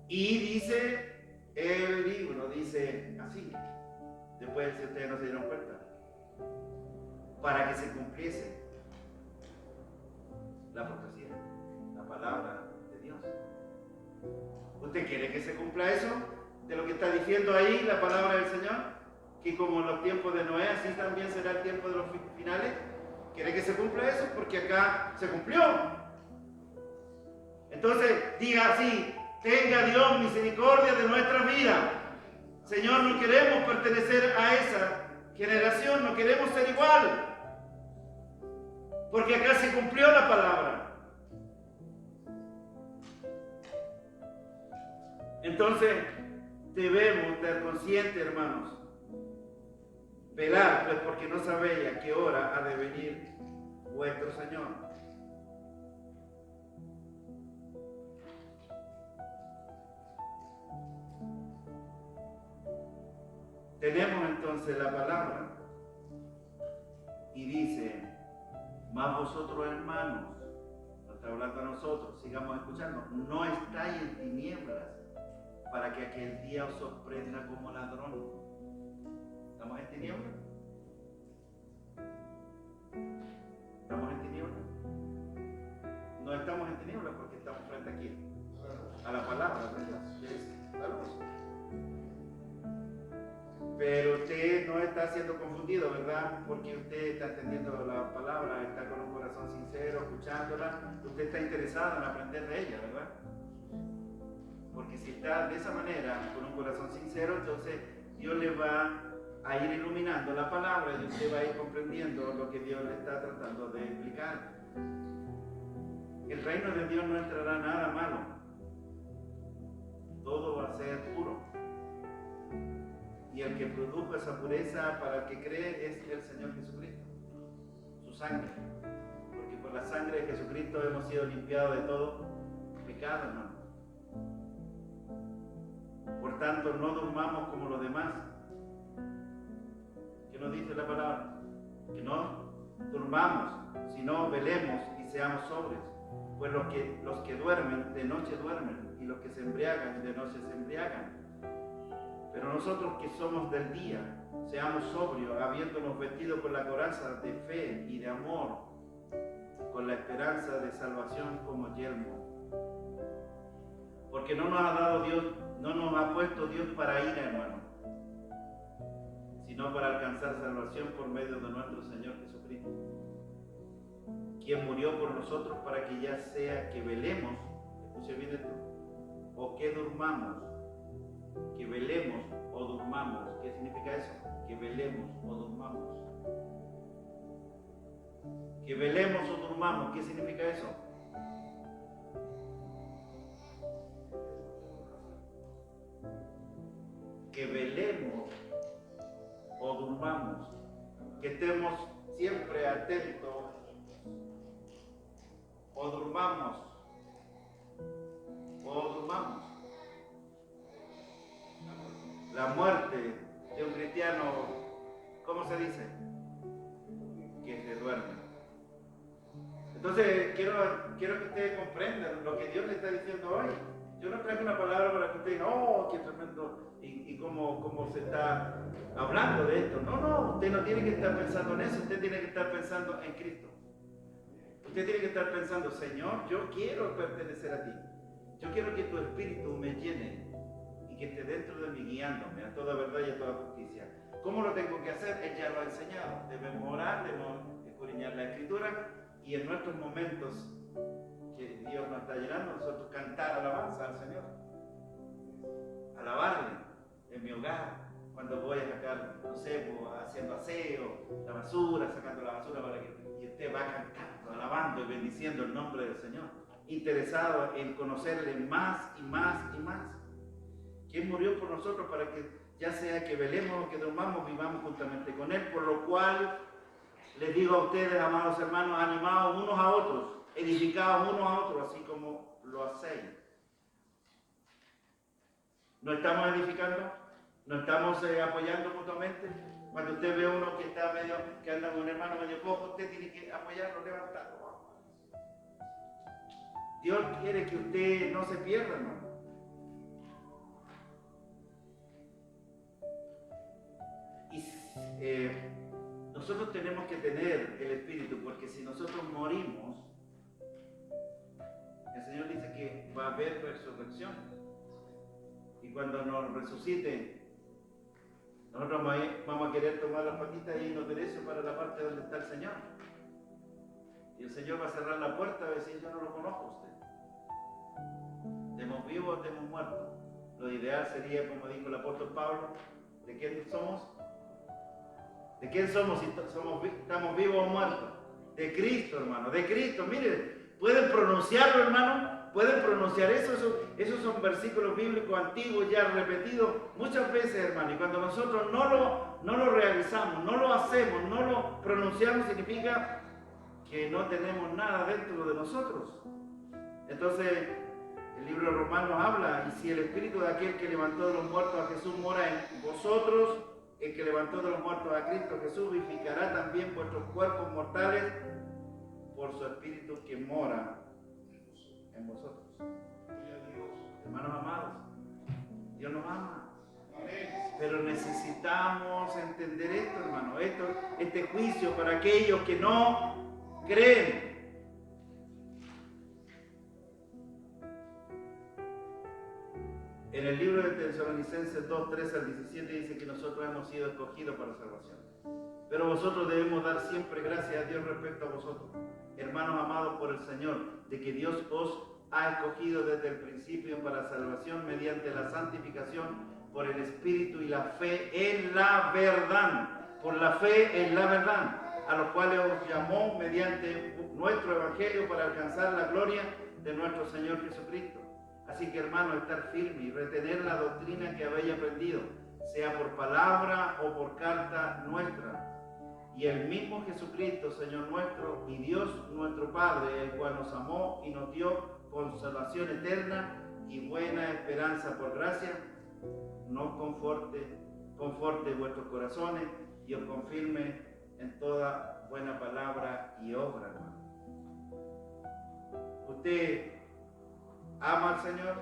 Y dice el libro, dice así, después si ustedes no se dieron cuenta, para que se cumpliese la profecía, la palabra de Dios. ¿Usted quiere que se cumpla eso? De lo que está diciendo ahí la palabra del Señor, que como en los tiempos de Noé, así también será el tiempo de los finales. ¿Quiere que se cumpla eso? Porque acá se cumplió. Entonces diga así: tenga Dios misericordia de nuestra vida. Señor, no queremos pertenecer a esa generación, no queremos ser igual. Porque acá se cumplió la palabra. Entonces, debemos estar conscientes, hermanos. Velar, pues, porque no sabéis a qué hora ha de venir vuestro Señor. Tenemos entonces la palabra y dice: mas vosotros, hermanos, no está hablando a nosotros, sigamos escuchando, no estáis en tinieblas para que aquel día os sorprenda como ladrón. ¿Estamos en tinieblas? ¿Estamos en tinieblas? No estamos en tinieblas porque estamos frente aquí a la palabra de Dios, que es la luz. Pero usted no está siendo confundido, ¿verdad? Porque usted está entendiendo la palabra, está con un corazón sincero, escuchándola. Usted está interesado en aprender de ella, ¿verdad? Porque si está de esa manera, con un corazón sincero, entonces Dios le va a ir iluminando la palabra y usted va a ir comprendiendo lo que Dios le está tratando de explicar. El reino de Dios no entrará nada malo. Todo va a ser puro. Y el que produjo esa pureza para el que cree es el Señor Jesucristo, su sangre. Porque por la sangre de Jesucristo hemos sido limpiados de todo pecado, hermano. Por tanto, no durmamos como los demás. ¿Qué nos dice la palabra? Que no durmamos, sino velemos y seamos sobrios. Pues los que duermen, de noche duermen, y los que se embriagan, de noche se embriagan. Pero nosotros que somos del día, seamos sobrios, habiéndonos vestido con la coraza de fe y de amor, con la esperanza de salvación como yelmo. Porque no nos ha dado Dios, no nos ha puesto Dios para ira, hermano, sino para alcanzar salvación por medio de nuestro Señor Jesucristo, quien murió por nosotros para que ya sea que velemos, escuche bien esto, o que durmamos. Que velemos o durmamos. ¿Qué significa eso? Que velemos o durmamos. Que velemos o durmamos. ¿Qué significa eso? Que velemos o durmamos. Que estemos siempre atentos o durmamos. O durmamos. La muerte cristiano, ¿cómo se dice? Que se duerme. Entonces, quiero que ustedes comprendan lo que Dios le está diciendo hoy. Yo no traigo una palabra para que ustedes digan, oh, qué tremendo, y cómo se está hablando de esto. No, usted no tiene que estar pensando en eso, usted tiene que estar pensando en Cristo. Usted tiene que estar pensando, Señor, yo quiero pertenecer a ti. Yo quiero que tu espíritu me llene y que esté dentro de mí guiándome a toda verdad y a toda justicia. ¿Cómo lo tengo que hacer? Él ya lo ha enseñado. Debemos orar, debemos escudriñar la Escritura y en nuestros momentos que Dios nos está llenando, nosotros cantar alabanza al Señor. Alabarle en mi hogar, cuando voy a sacar, no sé, haciendo aseo, la basura, sacando la basura para que y usted va cantando, alabando y bendiciendo el nombre del Señor, interesado en conocerle más y más y más. ¿Quién murió por nosotros para que ya sea que velemos o que durmamos, vivamos juntamente con Él? Por lo cual les digo a ustedes, amados hermanos, animados unos a otros, edificados unos a otros, así como lo hacéis. ¿No estamos edificando? ¿No estamos apoyando mutuamente? Cuando usted ve a uno que está que anda con un hermano medio cojo, usted tiene que apoyarlo, levantarlo. Dios quiere que usted no se pierda, hermano. Y nosotros tenemos que tener el Espíritu, porque si nosotros morimos, el Señor dice que va a haber resurrección. Y cuando nos resuciten, nosotros vamos a querer tomar las patitas y irnos derecho para la parte donde está el Señor. Y el Señor va a cerrar la puerta y va a decir, yo no lo conozco a usted. Estemos vivos o estemos muertos. Lo ideal sería, como dijo el apóstol Pablo, ¿de quién somos? ¿De quién somos si estamos vivos o muertos? De Cristo, hermano, de Cristo. Miren, ¿pueden pronunciarlo, hermano? ¿Pueden pronunciar eso? Esos son versículos bíblicos antiguos ya repetidos muchas veces, hermano. Y cuando nosotros no lo realizamos, no lo hacemos, no lo pronunciamos, significa que no tenemos nada dentro de nosotros. Entonces, el libro de Romanos habla, y si el espíritu de aquel que levantó de los muertos a Jesús mora en vosotros, el que levantó de los muertos a Cristo Jesús vivificará también vuestros cuerpos mortales por su espíritu que mora en vosotros. Hermanos amados, Dios nos ama. Pero necesitamos entender esto, hermano, este juicio para aquellos que no creen. En el libro de Tesalonicenses 2, 13 al 17 dice que nosotros hemos sido escogidos para salvación. Pero vosotros debemos dar siempre gracias a Dios respecto a vosotros, hermanos amados por el Señor, de que Dios os ha escogido desde el principio para salvación mediante la santificación por el Espíritu y la fe en la verdad. Por la fe en la verdad, a los cuales os llamó mediante nuestro Evangelio para alcanzar la gloria de nuestro Señor Jesucristo. Así que, hermanos, estar firme y retener la doctrina que habéis aprendido, sea por palabra o por carta nuestra. Y el mismo Jesucristo, Señor nuestro, y Dios nuestro Padre, el cual nos amó y nos dio consolación eterna y buena esperanza por gracia, nos conforte vuestros corazones y os confirme en toda buena palabra y obra, hermano. Usted ama al Señor,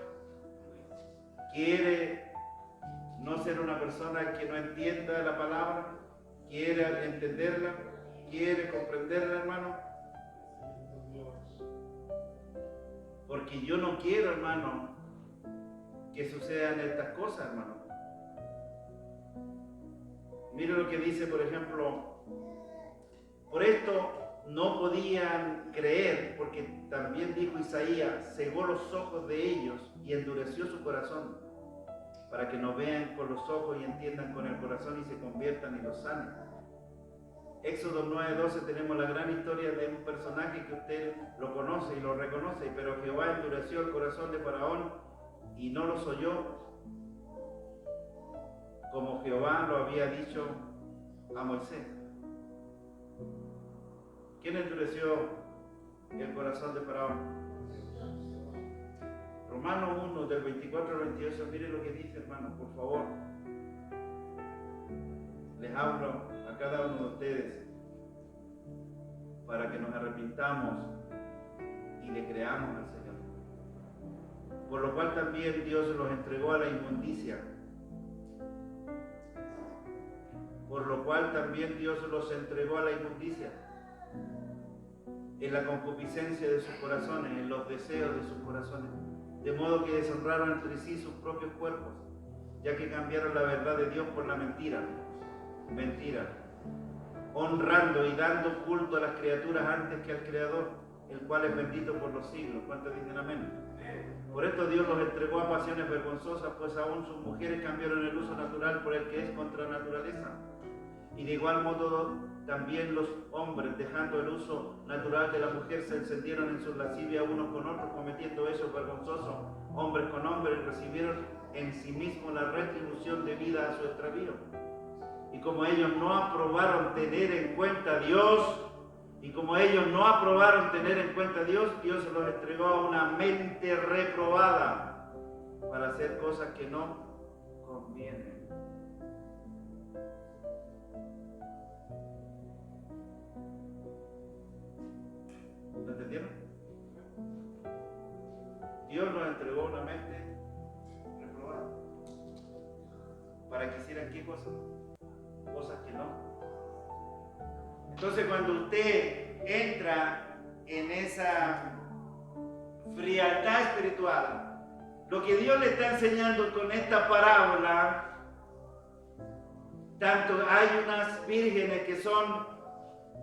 quiere no ser una persona que no entienda la palabra, quiere entenderla, quiere comprenderla, hermano. Porque yo no quiero, hermano, que sucedan estas cosas, hermano. Mire lo que dice, por ejemplo, por esto no podían creer, porque también dijo Isaías, cegó los ojos de ellos y endureció su corazón, para que no vean con los ojos y entiendan con el corazón y se conviertan y los sanen. Éxodo 9:12 tenemos la gran historia de un personaje que usted lo conoce y lo reconoce, pero Jehová endureció el corazón de Faraón y no los oyó, como Jehová lo había dicho a Moisés. ¿Quién endureció el corazón de Faraón? Romanos 1, del 24 al 28, mire lo que dice, hermano, por favor. les hablo a cada uno de ustedes para que nos arrepintamos y le creamos al Señor. Por lo cual también Dios los entregó a la inmundicia. Por lo cual también Dios los entregó a la inmundicia, en la concupiscencia de sus corazones, en los deseos de sus corazones, de modo que deshonraron entre sí sus propios cuerpos, ya que cambiaron la verdad de Dios por la mentira, honrando y dando culto a las criaturas antes que al Creador, el cual es bendito por los siglos. ¿Cuántos dicen amén? Por esto Dios los entregó a pasiones vergonzosas, pues aún sus mujeres cambiaron el uso natural por el que es contra naturaleza. Y de igual modo también los hombres, dejando el uso natural de la mujer, se encendieron en sus lascivias unos con otros, cometiendo hechos vergonzosos, hombres con hombres, y recibieron en sí mismos la retribución debida a su extravío. Y como ellos no aprobaron tener en cuenta a Dios, Dios se los entregó a una mente reprobada para hacer cosas que no convienen. ¿Lo entendieron? Dios nos entregó una mente reprobada para que hicieran ¿qué cosas? Cosas que no. Entonces cuando usted entra en esa frialdad espiritual, lo que Dios le está enseñando con esta parábola, tanto hay unas vírgenes que son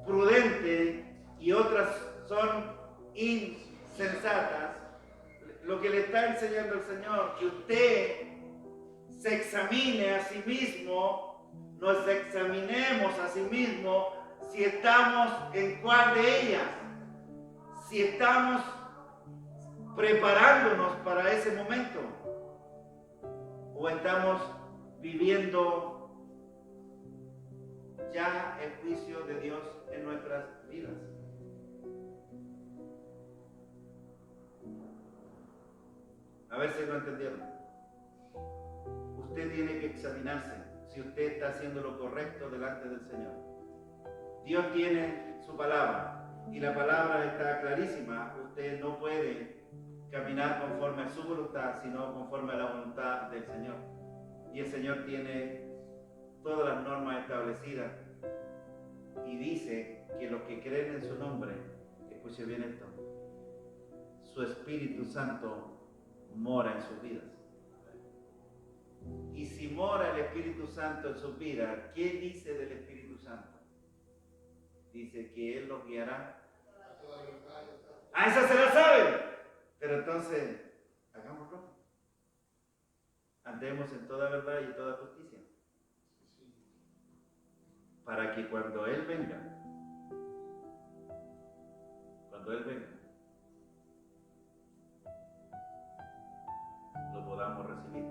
prudentes y otras son insensatas. Lo que le está enseñando el Señor, que usted se examine a sí mismo, nos examinemos a sí mismo, si estamos en cuál de ellas, si estamos preparándonos para ese momento o estamos viviendo ya el juicio de Dios en nuestras vidas. A ver si lo entendieron. Usted tiene que examinarse si usted está haciendo lo correcto delante del Señor. Dios tiene su palabra y la palabra está clarísima. Usted no puede caminar conforme a su voluntad, sino conforme a la voluntad del Señor. Y el Señor tiene todas las normas establecidas y dice que los que creen en su nombre, escuche bien esto, su Espíritu Santo mora en sus vidas. Y si mora el Espíritu Santo en sus vidas, ¿qué dice del Espíritu Santo? Dice que Él los guiará. A esa se la saben. Pero entonces, hagámoslo. Andemos en toda verdad y en toda justicia. Para que cuando Él venga, lo podamos recibir.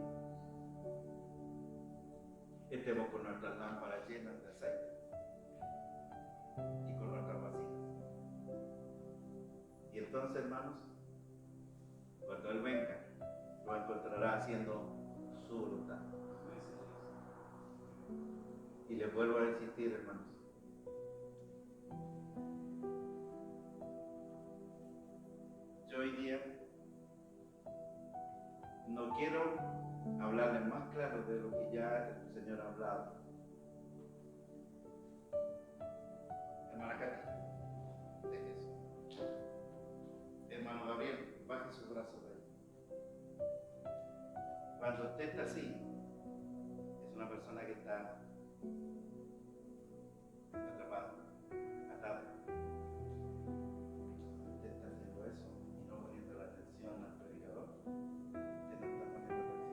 Estemos con nuestras lámparas llenas de aceite y con nuestras vasijas. Y entonces, hermanos, cuando Él venga, lo encontrará haciendo su voluntad. Y les vuelvo a insistir, hermanos. Yo hoy día no quiero hablarles más claro de lo que ya el Señor ha hablado. Hermana Katy, deje eso. Hermano Gabriel, baje su brazo de ahí. Cuando usted está así, es una persona que está atrapada, atada. Usted está haciendo eso y no poniendo la atención al predicador. Usted no está poniendo atención a la Biblia.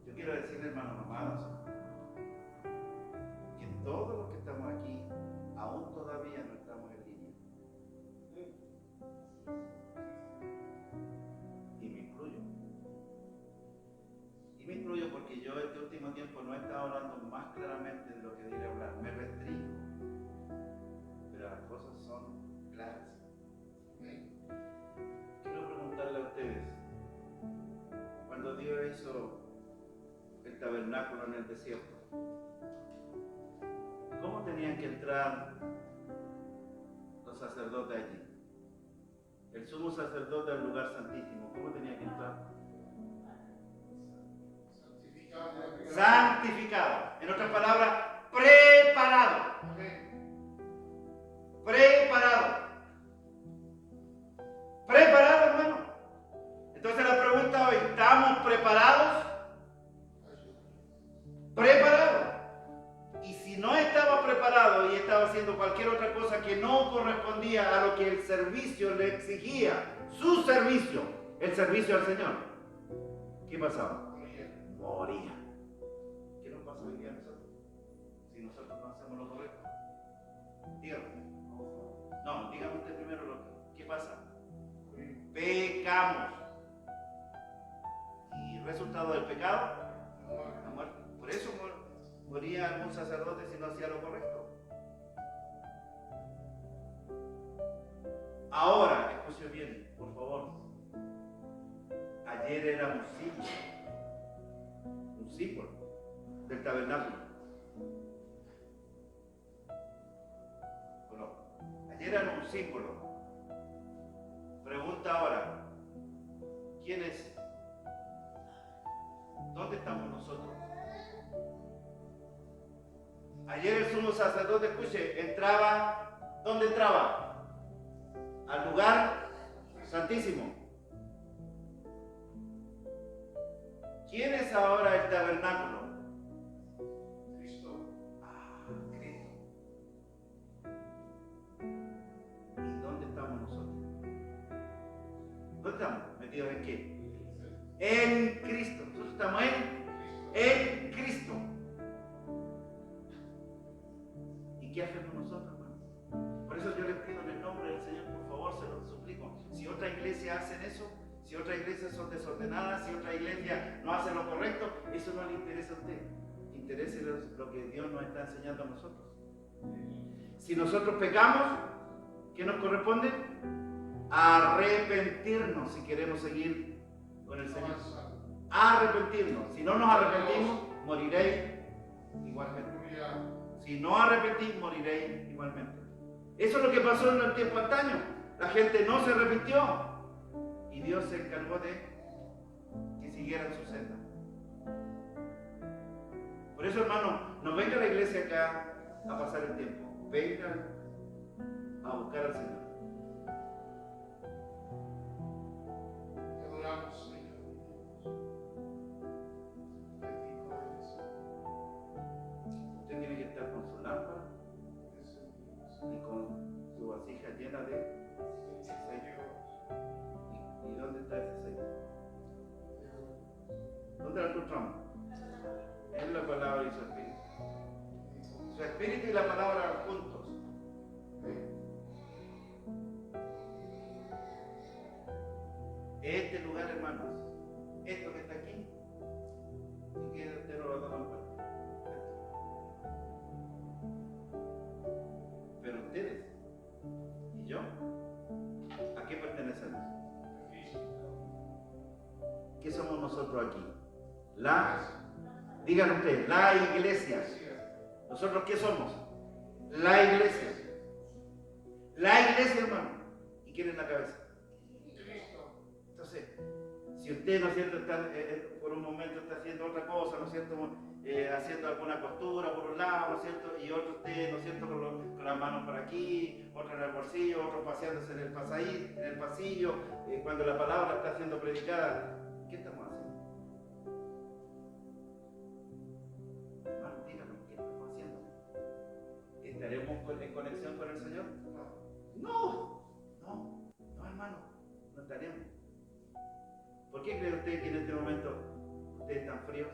Yo quiero decirle, hermanos amados, que todos los que estamos aquí, aún todavía no estamos en línea. Y me incluyo porque yo este último tiempo no he estado hablando más claramente de lo que debería hablar. Me restringo. Pero las cosas son claras. Quiero preguntarle a ustedes, cuando Dios hizo el tabernáculo en el desierto. ¿Cómo tenían que entrar los sacerdotes allí? El sumo sacerdote del lugar santísimo, ¿cómo tenía que entrar? Santificado. En otras palabras, preparado. Preparado. Preparado, hermano. Entonces la pregunta hoy, ¿estamos preparados? Preparados. Y si no estaba preparado y estaba haciendo cualquier otra cosa que no correspondía a lo que el servicio le exigía, su servicio, el servicio al Señor, ¿qué pasaba? Moría. ¿Qué nos pasa hoy día a nosotros? Si nosotros no hacemos lo correcto. Dígame. No, dígame usted primero ¿qué pasa? Pecamos. ¿Y el resultado del pecado? La muerte. Por eso moría algún sacerdote si no hacía lo correcto. Ahora, escuche bien, por favor. Ayer era un símbolo del tabernáculo. Bueno, ayer era un símbolo. Pregunta ahora, ¿quién es? ¿Dónde estamos nosotros? Ayer el sumo sacerdote, escuche, entraba, ¿dónde entraba? Al lugar santísimo. ¿Quién es ahora el tabernáculo? Cristo. Cristo. ¿Y dónde estamos nosotros? ¿Dónde estamos? ¿Metidos en qué? En Cristo. Nosotros estamos en Cristo. ¿Y qué hacemos nosotros, hermano? Por eso yo les pido en el nombre del Señor, por favor, se lo suplico. Si otra iglesia hacen eso, si otras iglesias son desordenadas, si otra iglesia no hace lo correcto, eso no le interesa a usted. Interese lo que Dios nos está enseñando a nosotros. Si nosotros pecamos, ¿qué nos corresponde? Arrepentirnos si queremos seguir con el Señor. Arrepentirnos. Si no nos arrepentimos, moriréis igualmente. Si no arrepentís, moriréis igualmente. Eso es lo que pasó en el tiempo antaño. La gente no se arrepintió. Y Dios se encargó de que siguieran su senda. Por eso, hermano, no venga a la iglesia acá a pasar el tiempo. Venga a buscar al Señor. Usted tiene que estar con su lámpara y con su vasija llena de aceite. ¿Y dónde está ese aceite? ¿Dónde lo encontramos? En la palabra y su espíritu. Su espíritu y la palabra juntos. Este lugar, hermanos, esto que está aquí, si quiere usted no lo toma en cuenta. Pero ustedes y yo, ¿a qué pertenecemos? ¿Qué somos nosotros aquí? Digan ustedes, la iglesia. ¿Nosotros qué somos? La iglesia. La iglesia, hermano. ¿Y quién es la cabeza? Entonces, si usted, ¿no es cierto?, está, por un momento está haciendo otra cosa, ¿no es cierto?, haciendo alguna costura por un lado, ¿no es cierto?, y otro usted, ¿no es cierto?, con las manos por aquí, otro en el bolsillo, otro paseándose en el pasillo, cuando la palabra está siendo predicada, ¿qué estamos haciendo? Hermano, dígame, ¿qué estamos haciendo? ¿Estaremos en conexión con el Señor? No, hermano, no estaremos. ¿Por qué cree usted que en este momento ustedes están fríos?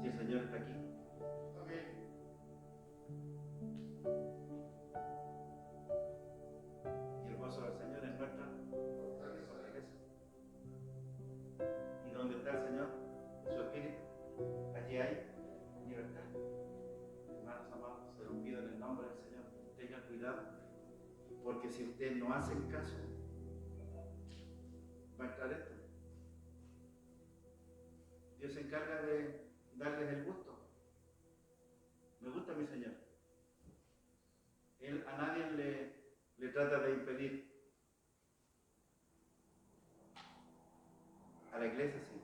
Si el Señor está aquí. Amén. Y el gozo del Señor es nuestra fortaleza. ¿Y dónde está el Señor? Su Espíritu. Allí hay libertad. Hermanos amados, se lo pido en el nombre del Señor. Tengan cuidado. Porque si ustedes no hacen caso, encontrar esto. Dios se encarga de darles el gusto. Me gusta mi Señor. Él a nadie le trata de impedir. A la iglesia sí.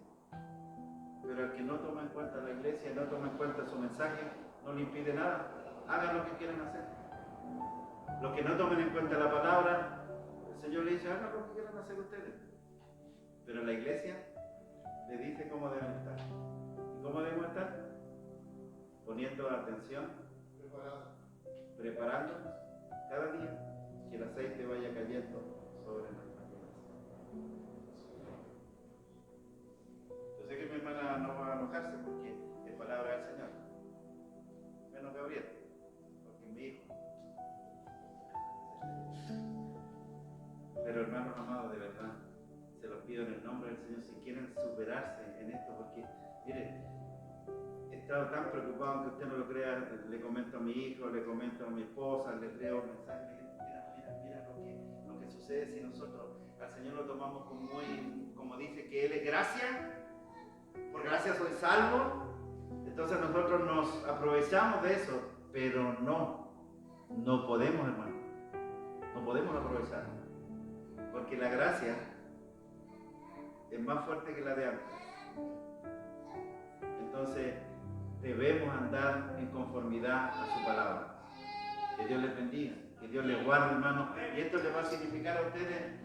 Pero al que no toma en cuenta la iglesia, no toma en cuenta su mensaje, no le impide nada. Hagan lo que quieran hacer. Los que no tomen en cuenta la palabra, el Señor le dice, hagan lo que quieran hacer ustedes. Pero la iglesia le dice cómo deben estar. ¿Y cómo debemos estar? Poniendo atención, preparándonos cada día que el aceite vaya cayendo sobre nuestras vidas. Yo sé que mi hermana no va a enojarse porque es palabra del Señor. Menos Gabriel, porque es mi hijo. Pero hermanos amados, de verdad, se los pido en el nombre del Señor, si quieren superarse en esto, porque, mire, he estado tan preocupado, aunque usted no lo crea, le comento a mi hijo, le comento a mi esposa, le leo mensajes, mira lo que sucede si nosotros al Señor lo tomamos como dice que Él es gracia, por gracia soy salvo, entonces nosotros nos aprovechamos de eso, pero no podemos, hermano, no podemos aprovecharnos. Porque la gracia es más fuerte que la de antes. Entonces, debemos andar en conformidad a su palabra. Que Dios les bendiga, que Dios les guarde, hermano. Y esto les va a significar a ustedes,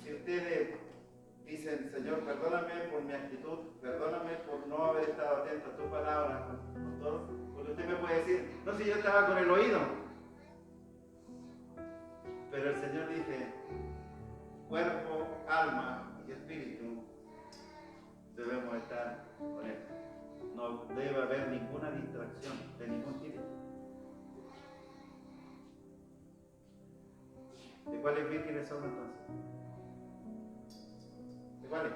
si ustedes dicen, Señor, perdóname por mi actitud, perdóname por no haber estado atento a tu palabra, con todo. Porque usted me puede decir, no, si yo estaba con el oído. Pero el Señor dice, cuerpo, alma y espíritu debemos estar con Él. No debe haber ninguna distracción de ningún tipo. ¿De cuáles vírgenes son entonces? ¿De cuáles?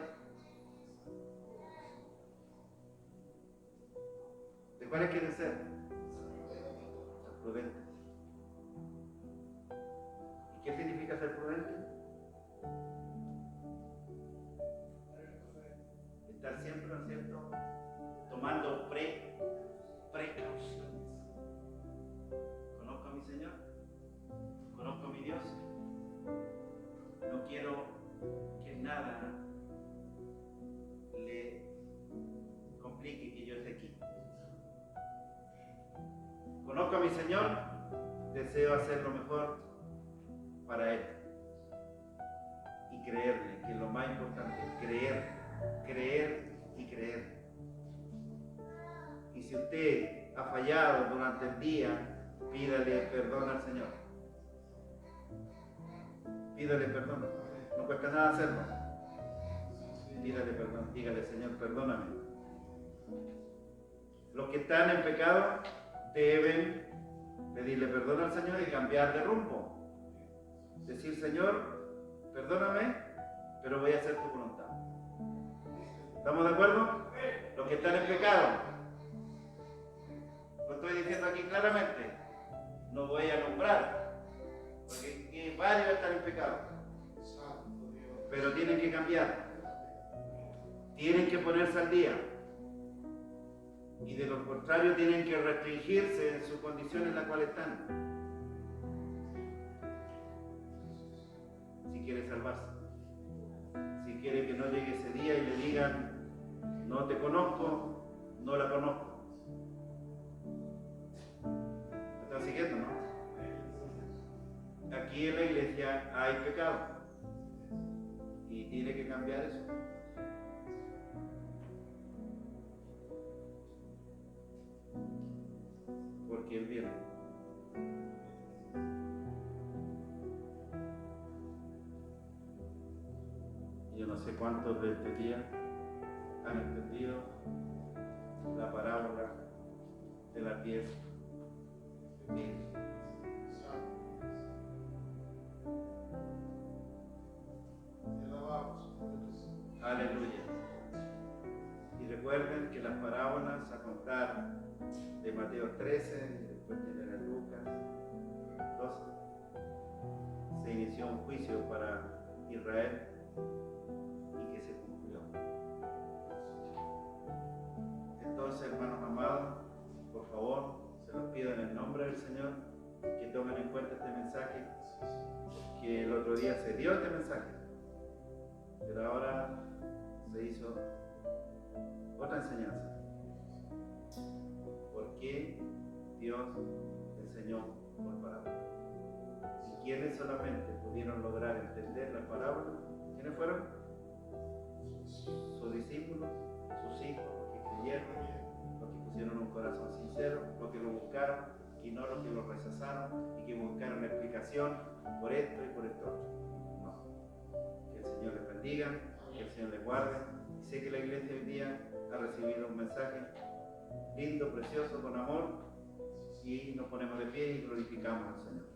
¿De cuáles quieren ser? Prudentes. ¿Y qué significa ser prudente? Estar siempre, ¿no es cierto?, tomando precauciones. Conozco a mi Señor, conozco a mi Dios, no quiero que nada le complique que yo esté aquí. Conozco a mi Señor, deseo hacer lo mejor para Él y creerle, que es lo más importante, creer y creer. Y si usted ha fallado durante el día, pídale perdón al Señor. Pídale perdón, no cuesta nada hacerlo. Pídale perdón, dígale, Señor, perdóname. Los que están en pecado deben pedirle perdón al Señor y cambiar de rumbo. Decir, Señor, perdóname, pero voy a hacer tu voluntad. ¿Estamos de acuerdo? Los que están en pecado, lo estoy diciendo aquí claramente, no voy a nombrar, porque varios están en pecado, pero tienen que cambiar, tienen que ponerse al día, y de lo contrario tienen que restringirse en su condición en la cual están, si quiere salvarse. Si quiere que no llegue ese día y le digan, no te conozco, no la conozco. ¿Me están siguiendo, no? Aquí en la iglesia hay pecado y tiene que cambiar eso. Porque Él viene. Yo no sé cuántos de este día han entendido la parábola de las 10 virgenes. Aleluya. Y recuerden que las parábolas a contar de Mateo 13, y después tienen a Lucas 12, se inició un juicio para Israel y que se cumplió. Entonces, hermanos amados, por favor, se los pido en el nombre del Señor, que tomen en cuenta este mensaje, que el otro día se dio este mensaje, pero ahora se hizo otra enseñanza. ¿Por qué Dios enseñó por parábola? ¿Y quiénes solamente pudieron lograr entender la parábola? ¿Quiénes fueron? Sus discípulos, sus hijos, los que creyeron, los que pusieron un corazón sincero, los que lo buscaron y no los que lo rechazaron y que buscaron explicación por esto y por esto otro. No. Que el Señor les bendiga, que el Señor les guarde. Y sé que la iglesia hoy día ha recibido un mensaje lindo, precioso, con amor, y nos ponemos de pie y glorificamos al Señor.